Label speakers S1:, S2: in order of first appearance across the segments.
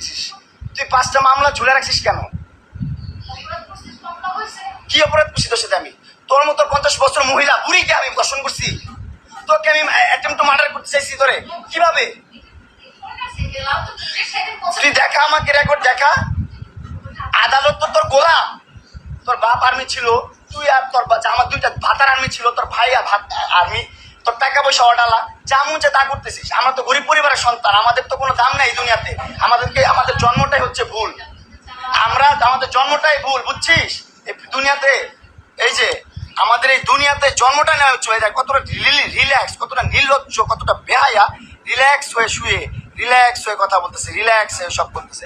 S1: করতেছিস? তুই 5টা মামলা ঝুলে রাখছিস কেন? কি অপরাধ করছি তোর সাথে? আমি তোর মতো 50 বছর মহিলা বুড়িকে আমি দর্শন করছি? তোকে আমি অ্যাটেম্প টু মার্ডার করতে চাইছি তোরে? কিভাবে? তুই দেখা, আমাকে রেকর্ড দেখা। আদালত তো তোর গোলাম। তোর বাপ আর্মি ছিল, তুই আর তোর আমার 2টা ভাতার আর্মি ছিল, তোর ভাই আর্মি। তোর টাকা পয়সা অডালা, যা মন চায় তা করতেছিস। আমরা তো গরিব পরিবারের সন্তান, আমাদের তো কোনো দাম নাই এই দুনিয়াতে। আমাদের জন্মটাই হচ্ছে ভুল। আমাদের জন্মটাই ভুল, বুঝছিস? এই দুনিয়াতে, এই যে আমাদের এই দুনিয়াতে জন্মটা নেওয়া হচ্ছে, কতটা রিল্যাক্স, কতটা নির্লজ্জ, কতটা বেহায়া। রিল্যাক্স হয়ে কথা বলতেছে, রিল্যাক্স হয়ে সব করতেছে।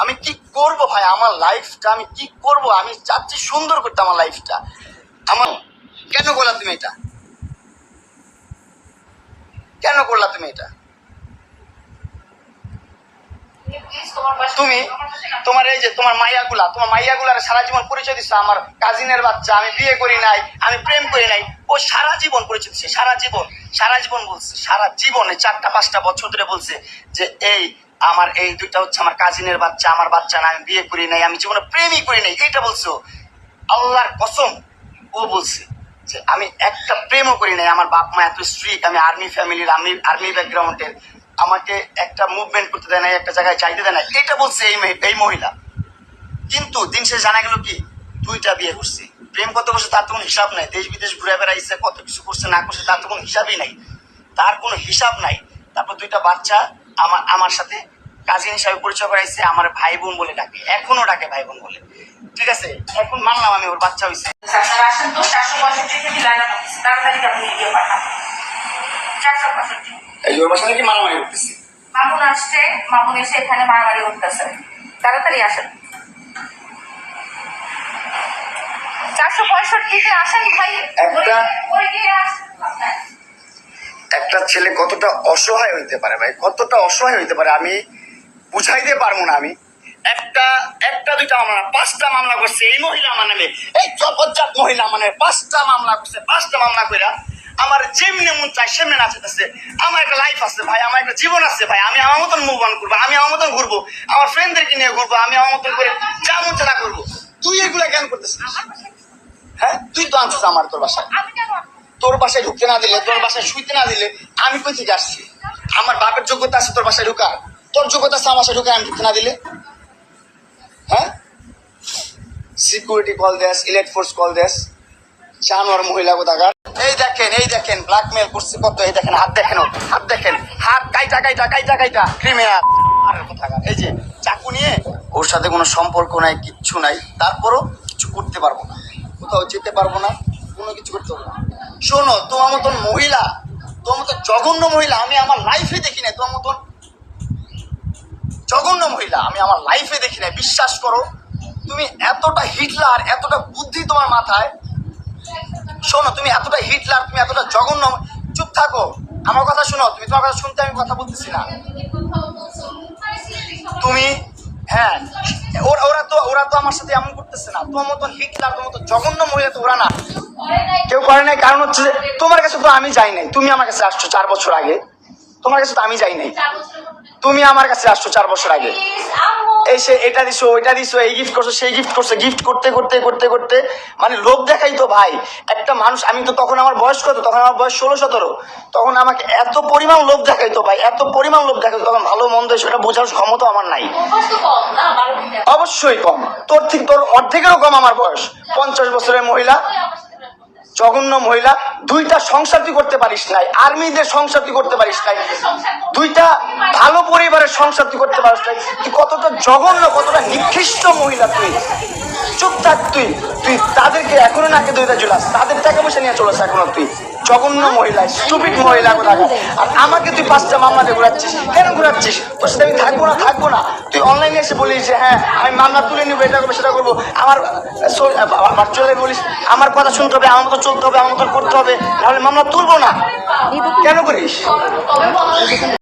S1: আমি কি করব ভাই? আমার লাইফটা আমি কি করব? আমি চাচ্ছি সুন্দর করতে আমার লাইফটা। আমার কেন করলা তুমি এটা? কেন করলা তুমি এটা? তুমি তোমার এই যে তোমার মাইয়াগুলার সারা জীবন পরিচয় দিচ্ছে আমার কাজিনের বাচ্চা, আমি বিয়ে করি নাই, আমি প্রেম করি নাই। ও সারা জীবন পরিচয় দিচ্ছে, সারা জীবন বলছে, সারা জীবনে 4-5টা বছর ধরে বলছে যে আমার এই 2টা হচ্ছে আমার কাজিনের বাচ্চা, আমার বাচ্চা না, আমি বিয়ে করি নাই, আমি জীবনে প্রেমই করি নাই। এইটা বলছো। আল্লাহর কসম ও বলছে যে আমি একটা প্রেমও করি নাই। আমার বাপ মা এত স্ট্রিক্ট, আমি আর্মি ফ্যামিলির, আর্মি ব্যাকগ্রাউন্ডের, আমাকে একটা মুভমেন্ট করতে দেয় না, একটা জায়গায় যাইতে দেয় না। এটা বলছে এই মহিলা। কিন্তু দিন শেষে জানা গেল কি 2টা বিয়ে করছে। প্রেম কত করছে তার তো কোনো হিসাব নাই। দেশ বিদেশ ঘুরে বেড়াইছে, কত কিছু করছে না করছে তার তো কোনো হিসাবই নাই, তার কোনো হিসাব নাই। তারপর 2টা বাচ্চা আমার সাথে কাজিন হিসাবে পরিচয় করাইছে, আমার ভাই বোন বলে ডাকে, এখনো ডাকে ভাই বোন বলে। ঠিক আছে, এখন মানলাম আমি ওর বাচ্চা হয়েছে। এই ওর বাসা নাকি মারামারি করতেছে।
S2: মামুন আসছে, মামুন এসে এখানে মারামারি করতেছে। তাড়াতাড়ি আসেন, 465-তে আসেন ভাই।
S1: একটা ছেলে কতটা অসহায় হইতে পারে ভাই, কতটা অসহায় হইতে পারে আমি বুঝাইতে পারবো না। আমি একটা 2টা মামলা 5টা মামলা করছে এই মহিলা আমার নামে। এই জবরদস্ত মহিলা মানে 5টা মামলা করছে। 5টা মামলা কইরা আমার যেমনি মন চাই সেমনি নাচতেছে। আমার একটা লাইফ আছে ভাই, আমার একটা জীবন আছে ভাই। আমি আমার মতন মুভ অন করবো, আমি আমার মতন ঘুরবো, আমার ফ্রেন্ডদেরকে নিয়ে ঘুরবো, আমি আমার মতন করে যা মন চাই করবো। তুই এগুলা কেন করতেছিস? হ্যাঁ, তুই তো আনছিস আমার তোর বাসায়। তোর বাসায় ঢুকতে না দিলে, তোর বাসায় শুইতে না দিলে আমি কই থেকে আসছি? আমার বাপের যোগ্যতা আছে তোর বাসায় ঢুকার? তোর যোগ্যতা আছে আমার বাসায় ঢুকার আমি ঢুকতে না দিলে? হ্যাঁ, সিকিউরিটি কল দেস, ইলেক্ট ফোর্স কল দেস, জানোয়ার মহিলা কোথাকার। এই দেখেন ব্ল্যাকমেল করছে কত। এই দেখেন হাত, দেখেন হাত কাইটা ক্রিমিনাল কোথাকার। এই যে চাকু নিয়ে, ওর সাথে কোনো সম্পর্ক নাই, কিচ্ছু নাই, তারপরও কিছু করতে পারবো না, কোথাও যেতে পারবো না, কোনো কিছু করতে পারবো না। শোনো, তোমার মতন মহিলা, তোমার মতন জঘন্য মহিলা আমি আমার লাইফে দেখি নাই। তোমার মতন জঘন্য মহিলা আমি আমার লাইফে দেখি নাই। বিশ্বাস করো, তুমি এতটা হিটলার, এতটা বুদ্ধি তোমার মাথায়। শোনো, তুমি এতটা হিটলার, তুমি এতটা জঘন্য। চুপ থাকো, আমার কথা শোনো। তুমি তোমার কথা শুনতে, আমি কথা বলতেছি না। তুমি হ্যাঁ, ওরা তো আমার সাথে এমন করতেছে না। তোমার মতন হিটলার, তোমার মতো জঘন্য মহিলা তো ওরা না, কেউ করে নাই। কারণ হচ্ছে তোমার কাছে তো আমি যাই নাই। তুমি আমার কাছে আসছো 4 বছর আগে, তোমার কাছে তো আমি যাই নাই। তুমি আমার কাছে আসছো 4 বছর আগে, এসে এটা দিছো, ওইটা দিছো, এই গিফট করছো, সেই গিফট করছো। গিফট করতে মানে লোভ দেখাই তো ভাই একটা মানুষ। আমি তো তখন আমার বয়স কত? তখন আমার বয়স 16-17। তখন আমাকে এত পরিমাণ লোভ দেখাইতো ভাই, এত পরিমাণ লোভ দেখাইতো। তখন ভালো মন্দ সেটা বোঝার ক্ষমতা আমার নাই। অবশ্যই কম, তোর অর্ধেকেরও কম আমার বয়স। 50 বছরের মহিলা, জঘন্য মহিলা। 2টা সংসার তুই করতে পারিস নাই, আর্মিদের সংসার তুই করতে পারিস নাই, 2টা ভালো পরিবারের সংসার তুই করতে পারিস নাই। তুই কতটা জঘন্য, কতটা নিকৃষ্ট মহিলা তুই। চুপ থাক তুই তাদেরকে এখনো নাকে দইটা ঝুলাস, তাদের টাকা পয়সা নিয়ে চলেছে এখনো। তুই জঘন্য মহিলা, স্টুপিড মহিলা কোথাকার। আর আমাকে তুই 5টা মামলাতে ঘুরাচ্ছিস। কেন ঘুরাচ্ছিস? তোর সাথে আমি থাকবো না। তুই অনলাইনে এসে বলিস যে হ্যাঁ আমি মামলা তুলে নিবো, এটা করবো সেটা করবো। আমার ভার্চুয়ালি বলিস আমার কথা শুনতে হবে, আমার মতো চলতে হবে, আমার মতো করতে হবে, তাহলে মামলা তুলবো না। কেন করিস?